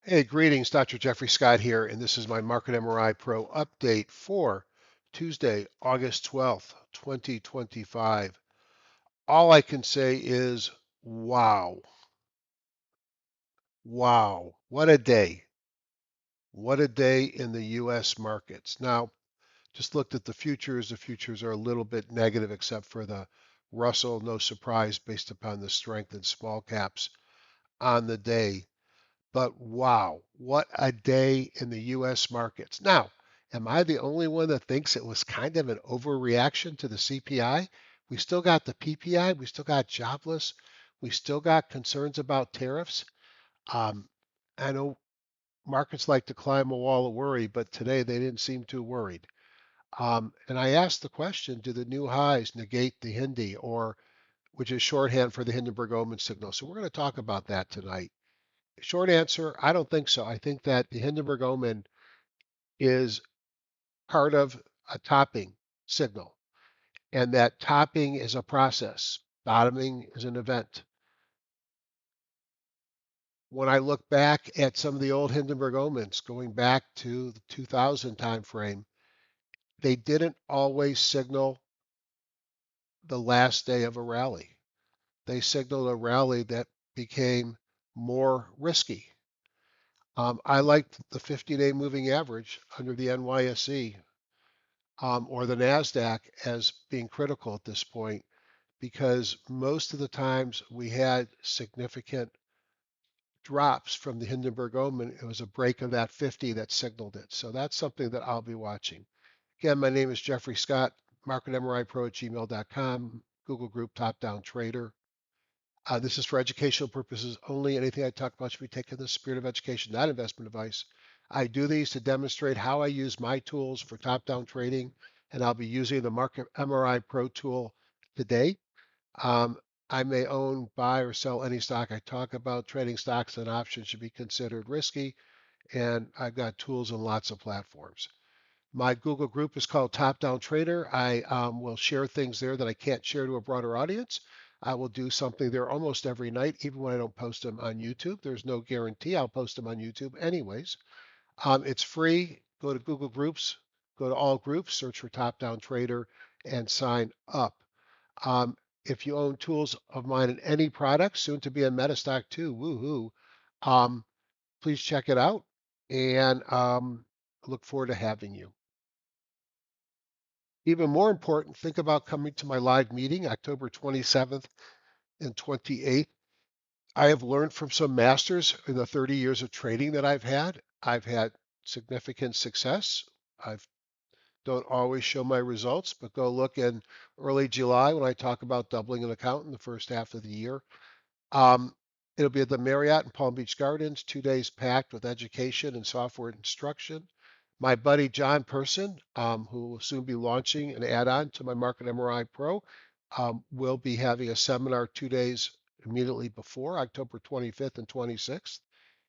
Hey, greetings, Dr. Jeffrey Scott here, and this is my Market MRI Pro update for Tuesday, August 12th, 2025. All I can say is, wow, wow, what a day. What a day in the US markets. Now, just looked at the futures. The futures are a little bit negative, except for the Russell, no surprise based upon the strength in small caps on the day. But wow, what a day in the US markets. Now, am I the only one that thinks it was kind of an overreaction to the CPI? We still got the PPI, we still got jobless, we still got concerns about tariffs. Um, I know markets like to climb a wall of worry, but today they didn't seem too worried. And I asked the question, do the new highs negate the Hindy, or which is shorthand for the Hindenburg Omen signal? So we're going to talk about that tonight. Short answer, I don't think so. I think that the Hindenburg Omen is part of a topping signal, and that topping is a process. Bottoming is an event. When I look back at some of the old Hindenburg Omens, going back to the 2000 time frame, they didn't always signal the last day of a rally. They signaled a rally that became more risky. I liked the 50-day moving average under the NYSE or the NASDAQ as being critical at this point because most of the times we had significant drops from the Hindenburg Omen. It was a break of that 50 that signaled it. So that's something that I'll be watching. Again, my name is Jeffrey Scott, marketmripro@gmail.com, Google Group Top Down Trader. This is for educational purposes only. Anything I talk about should be taken in the spirit of education, not investment advice. I do these to demonstrate how I use my tools for top-down trading, and I'll be using the Market MRI Pro tool today. I may own, buy, or sell any stock I talk about. Trading stocks and options should be considered risky, and I've got tools on lots of platforms. My Google group is called Top Down Trader. I will share things there that I can't share to a broader audience. I will do something there almost every night, even when I don't post them on YouTube. There's no guarantee I'll post them on YouTube anyways. It's free. Go to Google Groups, go to all groups, search for Top Down Trader, and sign up. If you own tools of mine in any product, soon to be a Metastock too, woohoo, please check it out and look forward to having you. Even more important, think about coming to my live meeting October 27th and 28th. I have learned from some masters in the 30 years of trading that I've had. I've had significant success. I don't always show my results, but go look in early July when I talk about doubling an account in the first half of the year. Um, it'll be at the Marriott in Palm Beach Gardens, 2 days packed with education and software instruction. My buddy John Person, who will soon be launching an add-on to my Market MRI Pro, will be having a seminar 2 days immediately before October 25th and 26th.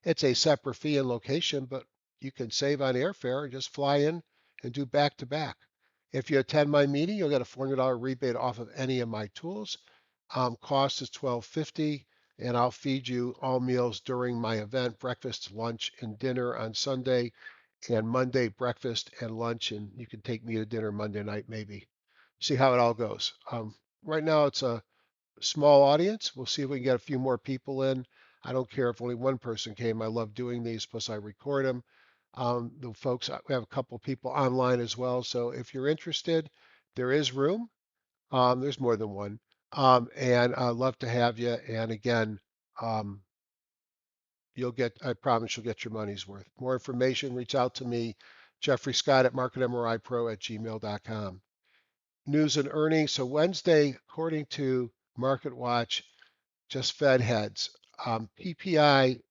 It's a separate fee and location, but you can save on airfare and just fly in and do back to back. If you attend my meeting, you'll get a $400 rebate off of any of my tools. Cost is $12.50, and I'll feed you all meals during my event, breakfast, lunch, and dinner on Sunday, and Monday breakfast and lunch, and you can take me to dinner Monday night maybe. See how it all goes. Right now it's a small audience. We'll see if we can get a few more people in. I don't care if only one person came. I love doing these, plus I record them. The folks, we have a couple people online as well. So if you're interested, there is room. There's more than one. And I'd love to have you. And again, um, I promise you'll get your money's worth. More information, reach out to me, Jeffrey Scott at marketmripro@gmail.com. News and earnings. So Wednesday, according to MarketWatch, just Fed heads. PPI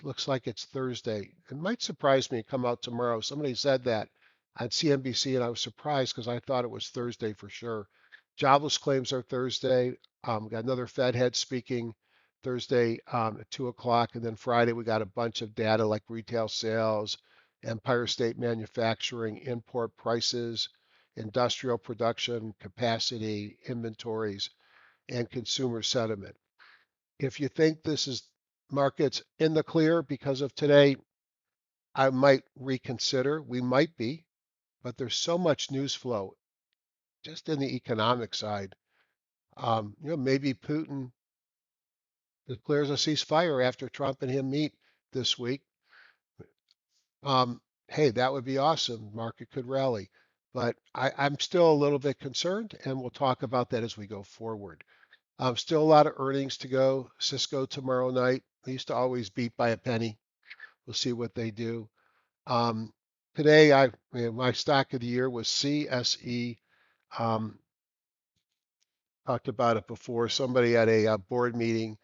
looks like it's Thursday. It might surprise me to come out tomorrow. Somebody said that on CNBC, and I was surprised because I thought it was Thursday for sure. Jobless claims are Thursday. Got another Fed head speaking Thursday at 2 o'clock, and then Friday we got a bunch of data like retail sales, Empire State manufacturing, import prices, industrial production, capacity, inventories, and consumer sentiment. If you think this is markets in the clear because of today, I might reconsider. We might be, but there's so much news flow just in the economic side. Maybe Putin declares a ceasefire after Trump and him meet this week. Hey, that would be awesome. Market could rally. But I'm still a little bit concerned, and we'll talk about that as we go forward. Still a lot of earnings to go. Cisco tomorrow night. They used to always beat by a penny. We'll see what they do. Um, Today, my stock of the year was CSE. Um, Talked about it before. Somebody at a board meeting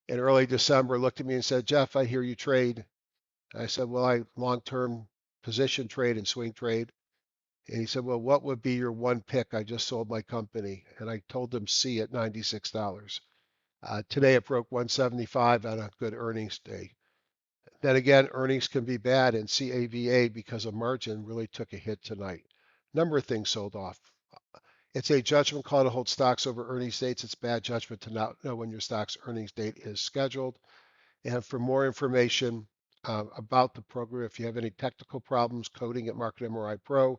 in early December looked at me and said, "Jeff, I hear you trade." I said, "Well, I long-term position trade and swing trade." And he said, "Well, what would be your one pick? I just sold my company." And I told him C at $96. Today it broke 175 on a good earnings day. Then again, earnings can be bad, and CAVA, because of margin, really took a hit tonight. Number of things sold off. It's a judgment call to hold stocks over earnings dates. It's bad judgment to not know when your stock's earnings date is scheduled. And for more information about the program, if you have any technical problems coding at Market MRI Pro,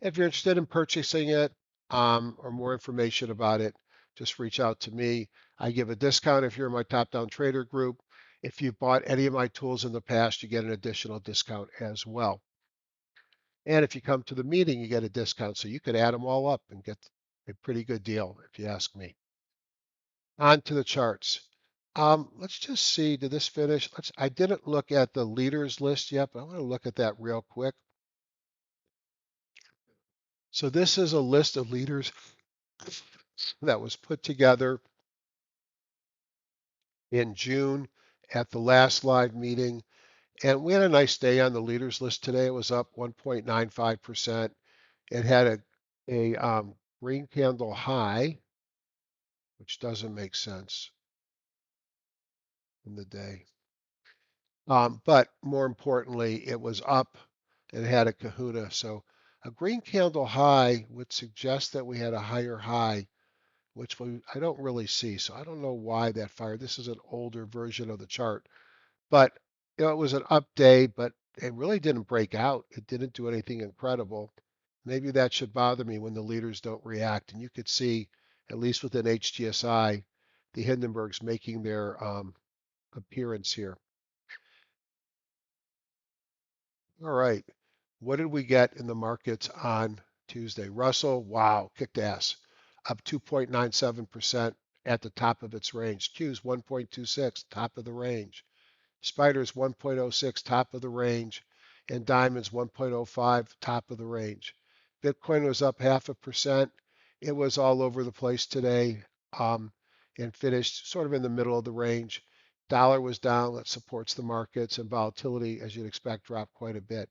if you're interested in purchasing it or more information about it, just reach out to me. I give a discount if you're in my top down trader group. If you've bought any of my tools in the past, you get an additional discount as well. And if you come to the meeting, you get a discount. So you could add them all up and get a pretty good deal, if you ask me. On to the charts. Let's just see, did this finish? I didn't look at the leaders list yet, but I want to look at that real quick. So this is a list of leaders that was put together in June at the last live meeting. And we had a nice day on the leaders list today. It was up 1.95%. It had a green candle high, which doesn't make sense in the day. But more importantly, it was up and had a kahuna. So a green candle high would suggest that we had a higher high, which I don't really see. So I don't know why that fired. This is an older version of the chart, but it was an up day, but it really didn't break out. It didn't do anything incredible. Maybe that should bother me when the leaders don't react. And you could see, at least within HTSI, the Hindenburgs making their appearance here. All right. What did we get in the markets on Tuesday? Russell, wow, kicked ass. Up 2.97% at the top of its range. Q's 1.26, top of the range. Spiders 1.06, top of the range. And diamonds 1.05, top of the range. Bitcoin was up 0.5%. It was all over the place today and finished sort of in the middle of the range. Dollar was down, that supports the markets, and volatility, as you'd expect, dropped quite a bit.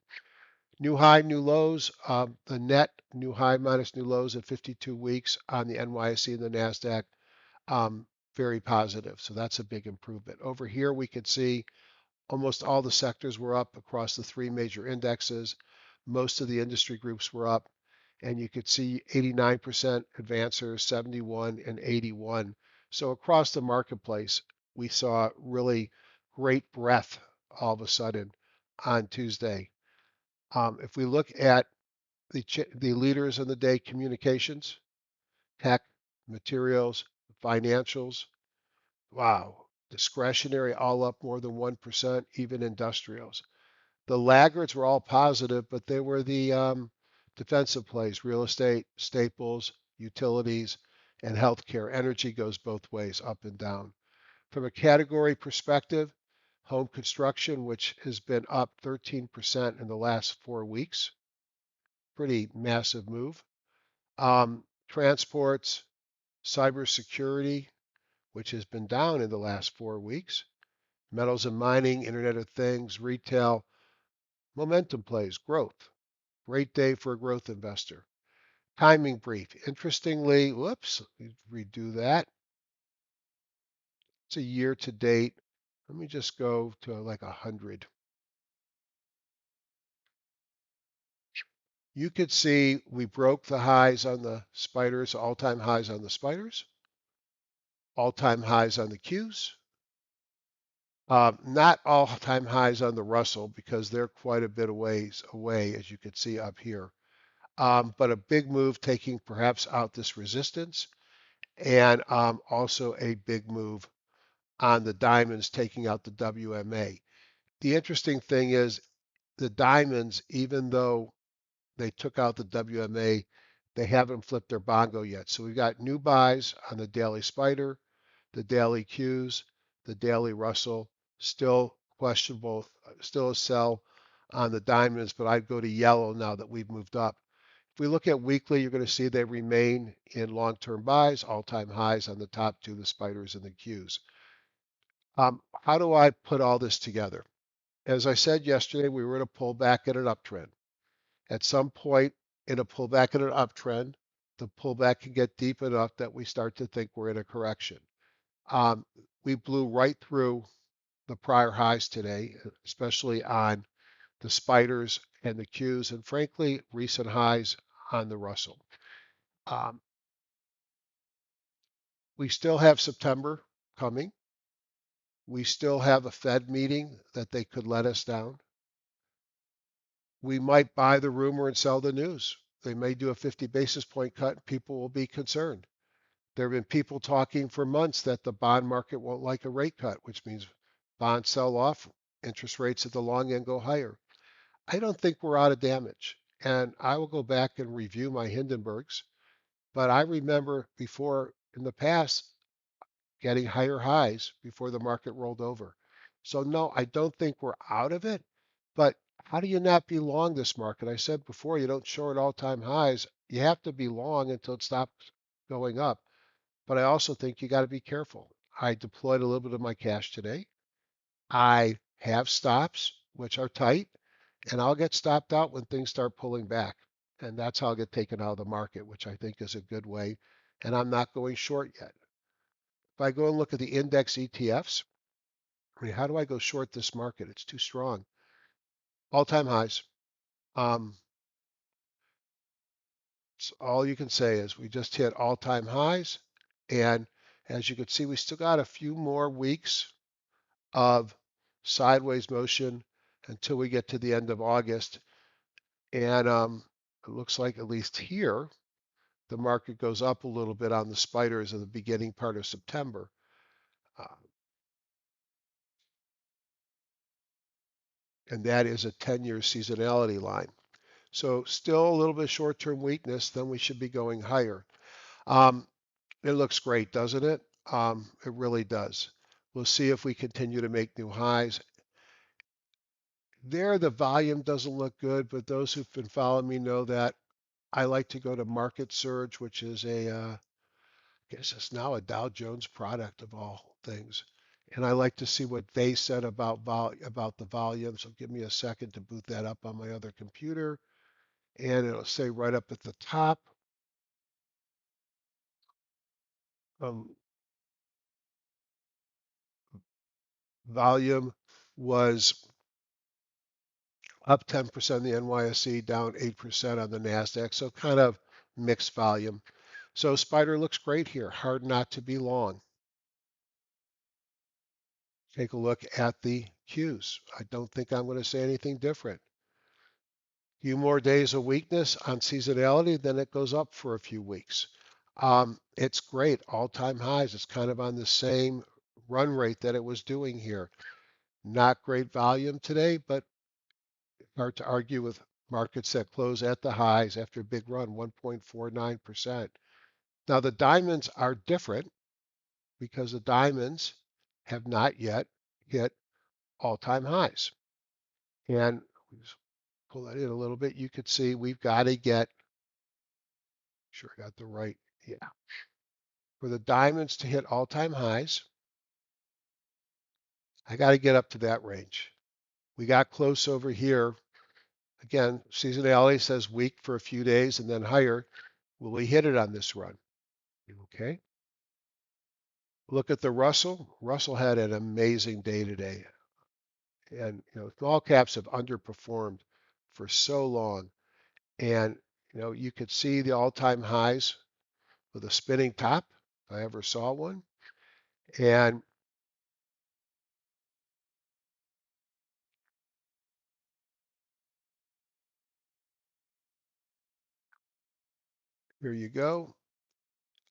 New high, new lows. The net new high minus new lows at 52 weeks on the NYSE and the NASDAQ, very positive. So that's a big improvement. Over here, we could see almost all the sectors were up across the three major indexes. Most of the industry groups were up. And you could see 89% advancers, 71 and 81. So across the marketplace, we saw really great breadth all of a sudden on Tuesday. If we look at the leaders in the day, communications, tech, materials, financials, wow, discretionary all up more than 1%, even industrials. The laggards were all positive, but they were the defensive plays, real estate, staples, utilities, and healthcare. Energy goes both ways, up and down. From a category perspective, home construction, which has been up 13% in the last 4 weeks, pretty massive move. Transports, cybersecurity, which has been down in the last 4 weeks. Metals and mining, Internet of Things, retail, momentum plays, growth. Great day for a growth investor. Timing brief. Interestingly, whoops, redo that. It's a year to date. Let me just go to like 100. You could see we broke the highs on the spiders, all-time highs on the spiders, all-time highs on the Qs, Not all-time highs on the Russell because they're quite a bit of ways away, as you can see up here. But a big move taking perhaps out this resistance, and also a big move on the diamonds taking out the WMA. The interesting thing is the diamonds, even though they took out the WMA, they haven't flipped their bongo yet. So we've got new buys on the daily spider, the daily Qs, the daily Russell, still questionable, still a sell on the diamonds, but I'd go to yellow now that we've moved up. If we look at weekly, you're going to see they remain in long-term buys, all-time highs on the top two, the spiders and the Qs. How do I put all this together? As I said yesterday, we were in a pullback at an uptrend. At some point in a pullback in an uptrend, the pullback can get deep enough that we start to think we're in a correction. Um, we blew right through the prior highs today, especially on the spiders and the Qs, and frankly, recent highs on the Russell. Um, we still have September coming. We still have a Fed meeting that they could let us down. We might buy the rumor and sell the news. They may do a 50 basis point cut and people will be concerned. There have been people talking for months that the bond market won't like a rate cut, which means bonds sell off, interest rates at the long end go higher. I don't think we're out of damage. And I will go back and review my Hindenburgs. But I remember before in the past getting higher highs before the market rolled over. So no, I don't think we're out of it. But how do you not be long this market? I said before, you don't short all-time highs. You have to be long until it stops going up. But I also think you got to be careful. I deployed a little bit of my cash today. I have stops, which are tight, and I'll get stopped out when things start pulling back. And that's how I'll get taken out of the market, which I think is a good way. And I'm not going short yet. If I go and look at the index ETFs, I mean, how do I go short this market? It's too strong. All-time highs. Um, so all you can say is we just hit all-time highs. And as you can see, we still got a few more weeks of sideways motion until we get to the end of August. And it looks like at least here, the market goes up a little bit on the spiders at the beginning part of September. Uh, and that is a 10-year seasonality line. So still a little bit short-term weakness, then we should be going higher. Um, it looks great, doesn't it? It really does. We'll see if we continue to make new highs. There, the volume doesn't look good, but those who've been following me know that I like to go to Market Surge, which is I guess it's now a Dow Jones product of all things. And I like to see what they said about the volume. So give me a second to boot that up on my other computer. And it'll say right up at the top, um, volume was up 10% on the NYSE, down 8% on the NASDAQ. So kind of mixed volume. So Spider looks great here. Hard not to be long. Take a look at the Qs. I don't think I'm going to say anything different. Few more days of weakness on seasonality, then it goes up for a few weeks. It's great, all-time highs. It's kind of on the same run rate that it was doing here. Not great volume today, but hard to argue with markets that close at the highs after a big run, 1.49%. Now the diamonds are different because the diamonds have not yet hit all-time highs. And pull that in a little bit, you could see we've got to get, sure I got the right, yeah. For the diamonds to hit all-time highs, I got to get up to that range. We got close over here. Again, seasonality says weak for a few days and then higher. Will we hit it on this run? Okay. Look at the Russell. Russell had an amazing day today. And small caps have underperformed for so long. And you could see the all-time highs with a spinning top, if I ever saw one. And Here you go.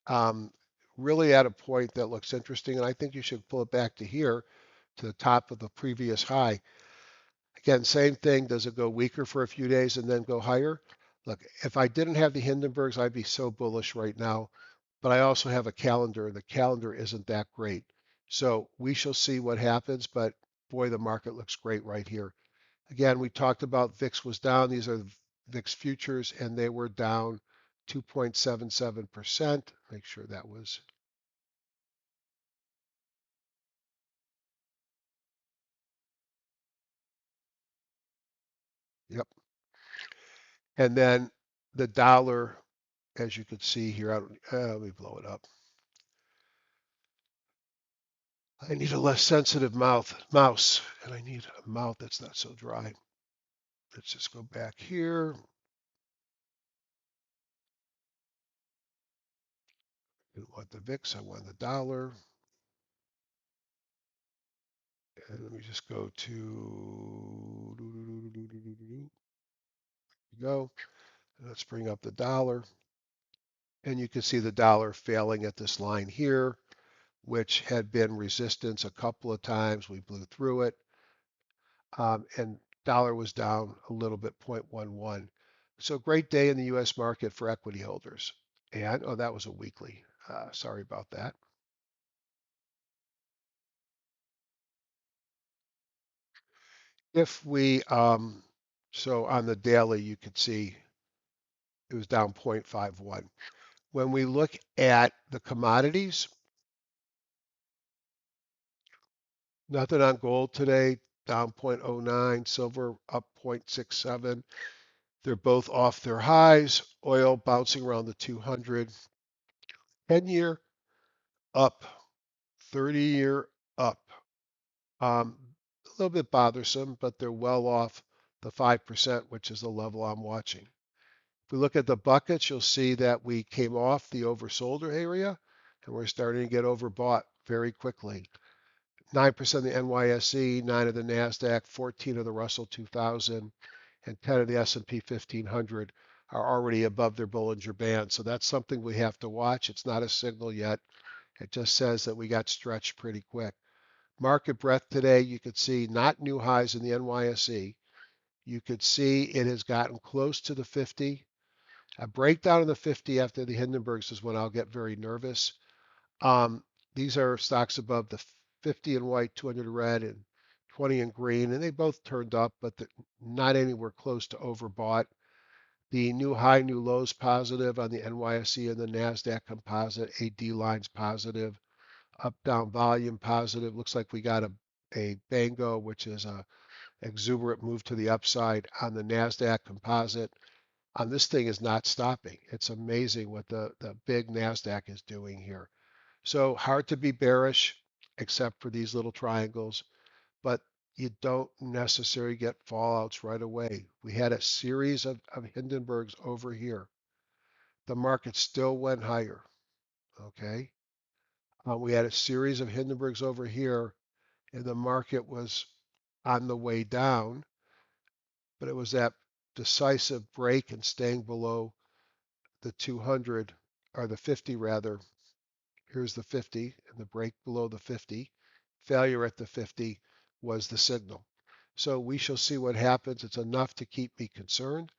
Um, Really at a point that looks interesting, and I think you should pull it back to here, to the top of the previous high. Again, same thing. Does it go weaker for a few days and then go higher? Look, if I didn't have the Hindenburgs, I'd be so bullish right now. But I also have a calendar, and the calendar isn't that great. So we shall see what happens. But boy, the market looks great right here. Again, we talked about VIX was down. These are VIX futures, and they were down 2.77%. Make sure that was, yep. And then the dollar, as you can see here, let me blow it up. I need a less sensitive mouse, and I need a mouth that's not so dry. Let's just go back here. I didn't want the VIX, I want the dollar. And let me just go to, go. Let's bring up the dollar. And you can see the dollar failing at this line here, which had been resistance a couple of times. We blew through it. And dollar was down a little bit, 0.11. So great day in the U.S. market for equity holders. And, oh, that was a weekly. Sorry about that. If we, so on the daily, you could see it was down 0.51. When we look at the commodities, nothing on gold today, down 0.09, silver up 0.67. They're both off their highs. Oil bouncing around the 200. 10-year up, 30-year up. A little bit bothersome, but they're well off the 5%, which is the level I'm watching. If we look at the buckets, you'll see that we came off the oversold area and we're starting to get overbought very quickly. 9% of the NYSE, 9 of the NASDAQ, 14 of the Russell 2000, and 10 of the S&P 1500 are already above their Bollinger Band. So that's something we have to watch. It's not a signal yet. It just says that we got stretched pretty quick. Market breadth today, you could see not new highs in the NYSE. You could see it has gotten close to the 50. A breakdown of the 50 after the Hindenburgs is when I'll get very nervous. Um, these are stocks above the 50 in white, 200 in red, and 20 in green, and they both turned up, but not anywhere close to overbought. The new high, new lows positive on the NYSE and the NASDAQ composite, AD lines positive, up down volume positive. Looks like we got a bango, which is a exuberant move to the upside on the NASDAQ composite. This thing is not stopping. It's amazing what the big NASDAQ is doing here. So hard to be bearish, except for these little triangles, but you don't necessarily get fallouts right away. We had a series of Hindenburgs over here. The market still went higher. Okay. We had a series of Hindenburgs over here, and the market was on the way down, but it was that decisive break and staying below the 200 or the 50 rather. Here's the 50 and the break below the 50. Failure at the 50 was the signal. So we shall see what happens. It's enough to keep me concerned.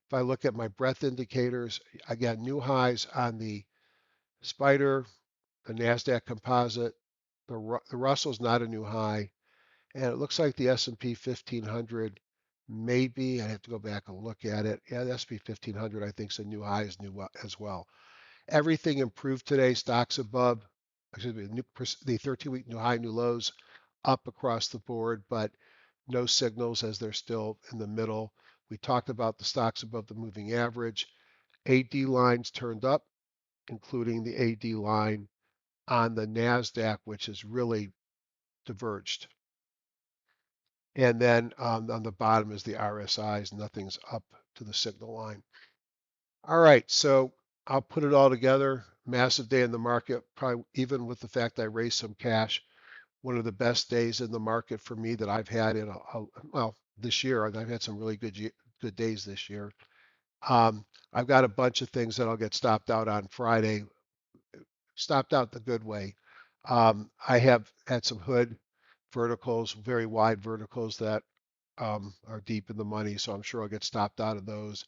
If I look at my breadth indicators, again, new highs on the Spider, the NASDAQ composite, the Russell's not a new high, and it looks like the S&P 1500 maybe, I have to go back and look at it. Yeah, the S&P 1500 I think is a new high as well. Everything improved today. Stocks above, excuse me, the 13-week new high, new lows up across the board, but no signals as they're still in the middle. We talked about the stocks above the moving average. AD lines turned up, including the AD line on the NASDAQ, which has really diverged. And then on the bottom is the RSIs. Nothing's up to the signal line. All right, so I'll put it all together. Massive day in the market, probably even with the fact I raised some cash. One of the best days in the market for me that I've had in well, this year. I've had some really good days this year. I've got a bunch of things that I'll get stopped out on Friday, stopped out the good way. I have had some hood verticals, very wide verticals that are deep in the money, so I'm sure I'll get stopped out of those.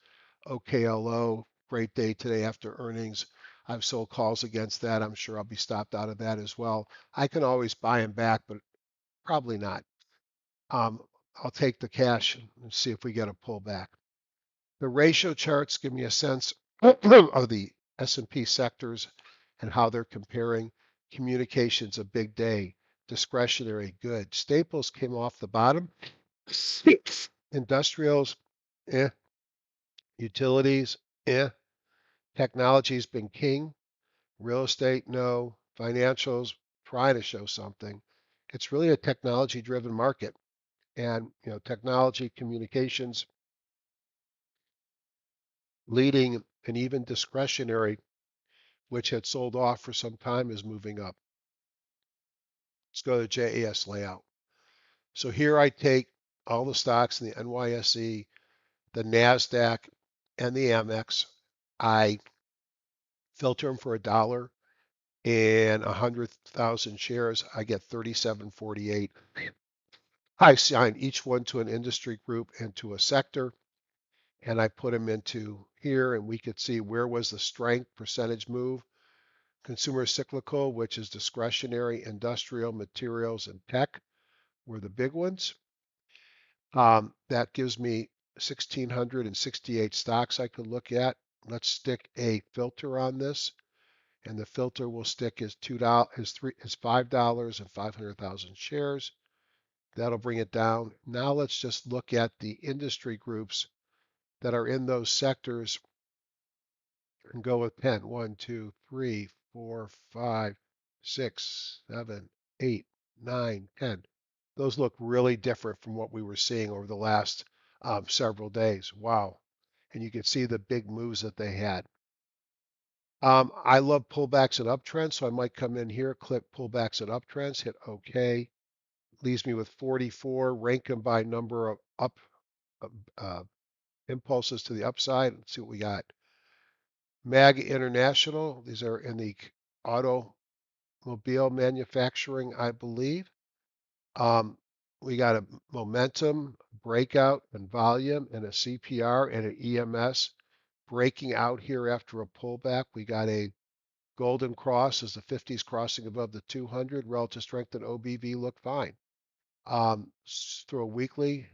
OKLO, great day today after earnings. I've sold calls against that. I'm sure I'll be stopped out of that as well. I can always buy them back, but probably not. Um, I'll take the cash and see if we get a pullback. The ratio charts give me a sense of the S&P sectors and how they're comparing. Communications a big day. Discretionary good. Staples came off the bottom. Industrials, eh. Utilities, eh. Technology's been king. Real estate, no. Financials, trying to show something. It's really a technology-driven market, and technology, communications, leading, and even discretionary, which had sold off for some time, is moving up. Let's go to JAS layout. So here I take all the stocks in the NYSE, the NASDAQ, and the Amex. I filter them for $1 and 100,000 shares. I get 37.48. I assign each one to an industry group and to a sector, and I put them into here, and we could see where was the strength percentage move. Consumer cyclical, which is discretionary, industrial, materials, and tech were the big ones. That gives me 1,668 stocks I could look at. Let's stick a filter on this, and the filter will stick as $5 and 500,000 shares. That'll bring it down. Now let's just look at the industry groups that are in those sectors and go with 10. 1, 2, 3, 4, 5, 6, 7, 8, 9, 10. Those look really different from what we were seeing over the last several days. Wow. And you can see the big moves that they had. I love pullbacks and uptrends, so I might come in here, click pullbacks and uptrends, hit OK. Leaves me with 44, rank them by number of up uh, impulses to the upside. Let's see what we got. MAG International, these are in the automobile manufacturing, I believe. Um, we got a momentum, breakout, and volume, and a CPR and an EMS breaking out here after a pullback. We got a golden cross as the 50s crossing above the 200. Relative strength and OBV look fine. Through a weekly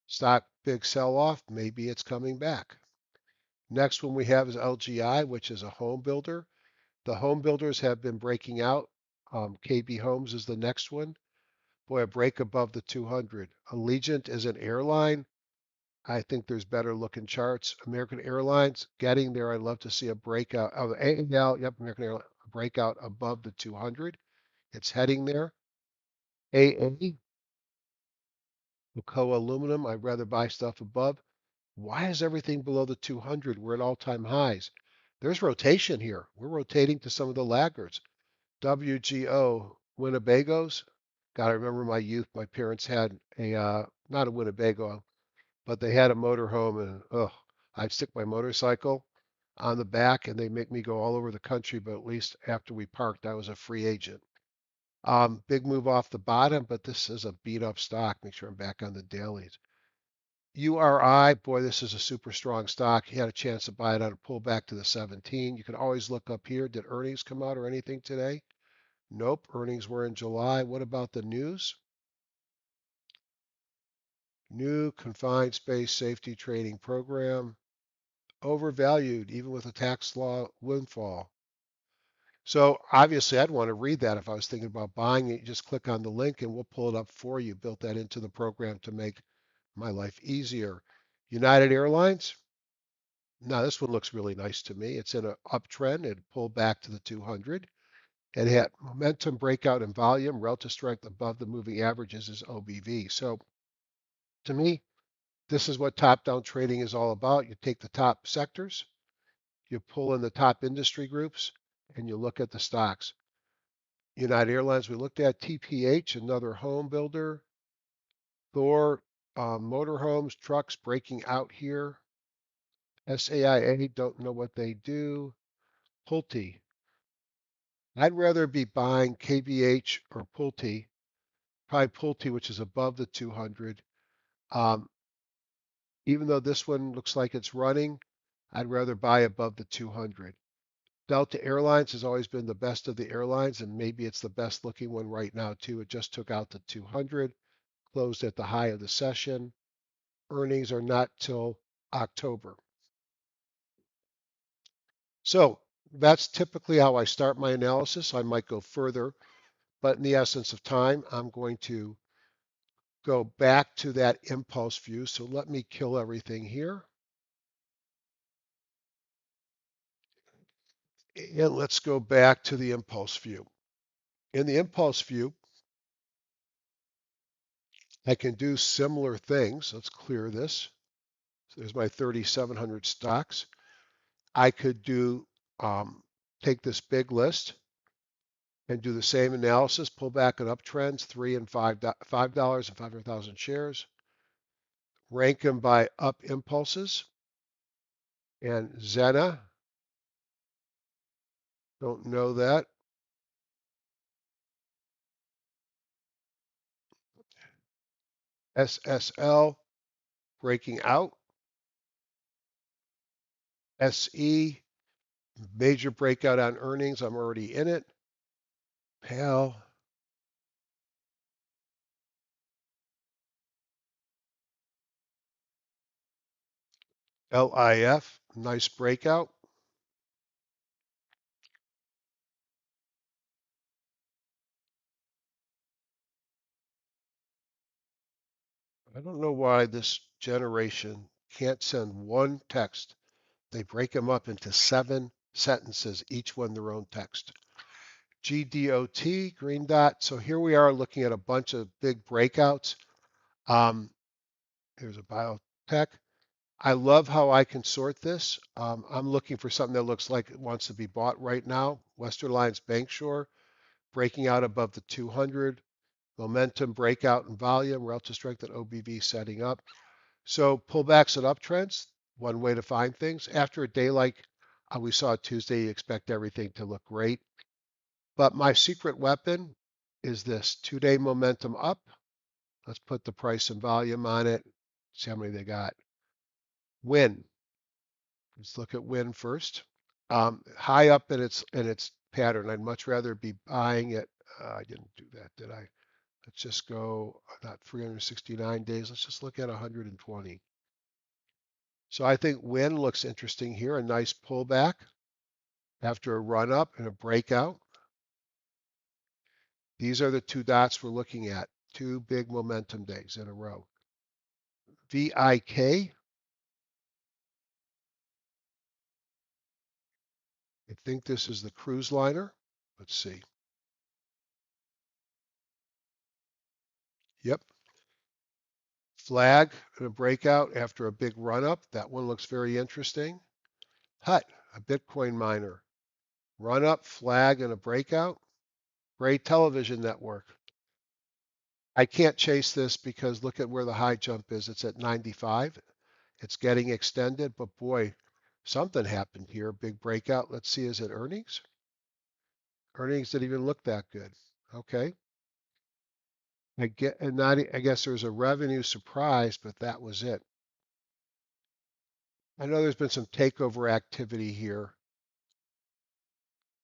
stock big sell off, maybe it's coming back. Next one we have is LGI, which is a home builder. The home builders have been breaking out. KB Homes is the next one. Boy, a break above the 200. Allegiant is an airline. I think there's better looking charts. American Airlines getting there. I'd love to see a breakout of AAL. Yep, American Airlines breakout above the 200. It's heading there. AA, Alcoa Aluminum. I'd rather buy stuff above. Why is everything below the 200? We're at all-time highs. There's rotation here. We're rotating to some of the laggards. WGO, Winnebagos. Got to remember my youth. My parents had not a Winnebago, but they had a motorhome, and I'd stick my motorcycle on the back, and they make me go all over the country. But at least after we parked, I was a free agent. Big move off the bottom, but this is a beat up stock. Make sure I'm back on the dailies. URI, boy, this is a super strong stock. You had a chance to buy it on a pullback to the 17. You can always look up here. Did earnings come out or anything today? Nope, earnings were in July. What about the news? New confined space safety training program. Overvalued, even with a tax law windfall. So obviously, I'd want to read that if I was thinking about buying it. You just click on the link and we'll pull it up for you. Built that into the program to make my life easier. United Airlines. Now, this one looks really nice to me. It's in an uptrend. It pulled back to the 200. It had momentum breakout in volume. Relative strength above the moving averages is OBV. So to me, this is what top-down trading is all about. You take the top sectors, you pull in the top industry groups, and you look at the stocks. United Airlines, we looked at TPH, another home builder. Thor, motorhomes, trucks breaking out here. SAIA, don't know what they do. Pulte. I'd rather be buying KVH or Pulte, probably Pulte, which is above the 200. Um, Even though this one looks like it's running, I'd rather buy above the 200. Delta Airlines has always been the best of the airlines, and maybe it's the best looking one right now, too. It just took out the 200, closed at the high of the session. Earnings are not till October. So that's typically how I start my analysis. I might go further, but in the essence of time, I'm going to go back to that impulse view. So let me kill everything here. And let's go back to the impulse view. In the impulse view, I can do similar things. Let's clear this. So there's my 3,700 stocks. I could do take this big list and do the same analysis, pull back on uptrends, $5 and 500,000 shares, rank them by up impulses, and Zena, don't know that. SSL, breaking out. SE, major breakout on earnings. I'm already in it. PAL, LIF, nice breakout. I don't know why this generation can't send one text. They break them up into 7 sentences, each one their own text. GDOT, green dot. So here we are looking at a bunch of big breakouts. Here's a biotech. I love how I can sort this. I'm looking for something that looks like it wants to be bought right now. Western Alliance Bankshore breaking out above the 200. Momentum breakout and volume, relative strength and OBV setting up. So pullbacks and uptrends, one way to find things. After a day like we saw Tuesday, you expect everything to look great. But my secret weapon is this 2-day momentum up. Let's put the price and volume on it. See how many they got. Win. Let's look at win first. High up in its pattern. I'd much rather be buying it. I didn't do that, did I? Let's just go not 369 days. Let's just look at 120. So I think win looks interesting here. A nice pullback after a run up and a breakout. These are the two dots we're looking at. Two big momentum days in a row. VIK. I think this is the cruise liner. Let's see. Yep. Flag and a breakout after a big run up. That one looks very interesting. HUT, a Bitcoin miner. Run up, flag, and a breakout. Great television network. I can't chase this because look at where the high jump is. It's at 95. It's getting extended, but boy, something happened here. Big breakout. Let's see, is it earnings? Earnings didn't even look that good. Okay. I guess there's a revenue surprise, but that was it. I know there's been some takeover activity here.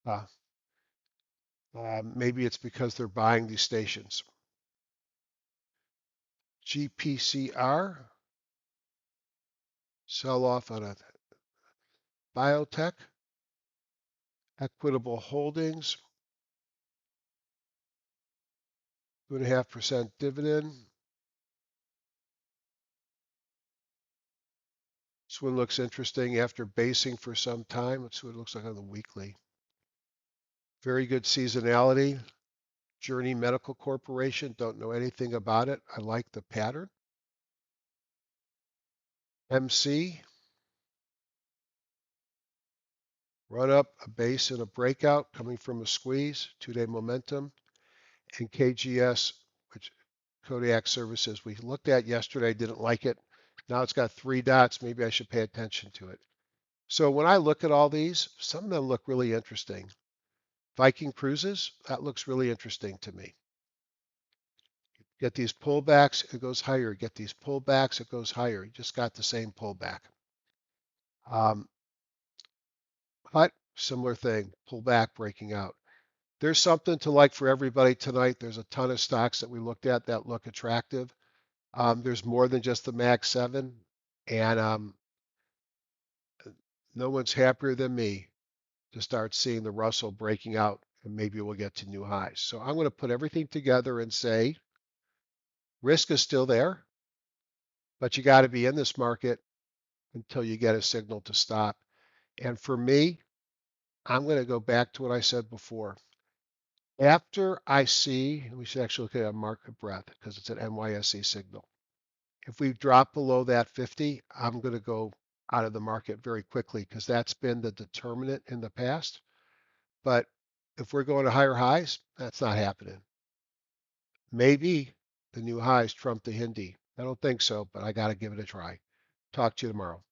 Uh, Maybe it's because they're buying these stations. GPCR, sell off on a biotech. Equitable Holdings, 2.5% dividend. This one looks interesting after basing for some time. Let's see what it looks like on the weekly. Very good seasonality. Journey Medical Corporation, don't know anything about it. I like the pattern. MC, run up, a base and a breakout coming from a squeeze, 2-day momentum. And KGS, which Kodiak Services, we looked at yesterday, didn't like it. Now it's got three dots. Maybe I should pay attention to it. So when I look at all these, some of them look really interesting. Viking Cruises, that looks really interesting to me. Get these pullbacks, it goes higher. Get these pullbacks, it goes higher. You just got the same pullback. Um, but similar thing, pullback, breaking out. There's something to like for everybody tonight. There's a ton of stocks that we looked at that look attractive. There's more than just the Mag 7, and no one's happier than me to start seeing the Russell breaking out, and maybe we'll get to new highs. So I'm going to put everything together and say risk is still there, but you got to be in this market until you get a signal to stop. And for me, I'm going to go back to what I said before. After I see, we should actually look at a market breadth because it's an NYSE signal. If we drop below that 50, I'm going to go out of the market very quickly because that's been the determinant in the past. But if we're going to higher highs, that's not happening. Maybe the new highs trump the Hindy. I don't think so, but I got to give it a try. Talk to you tomorrow.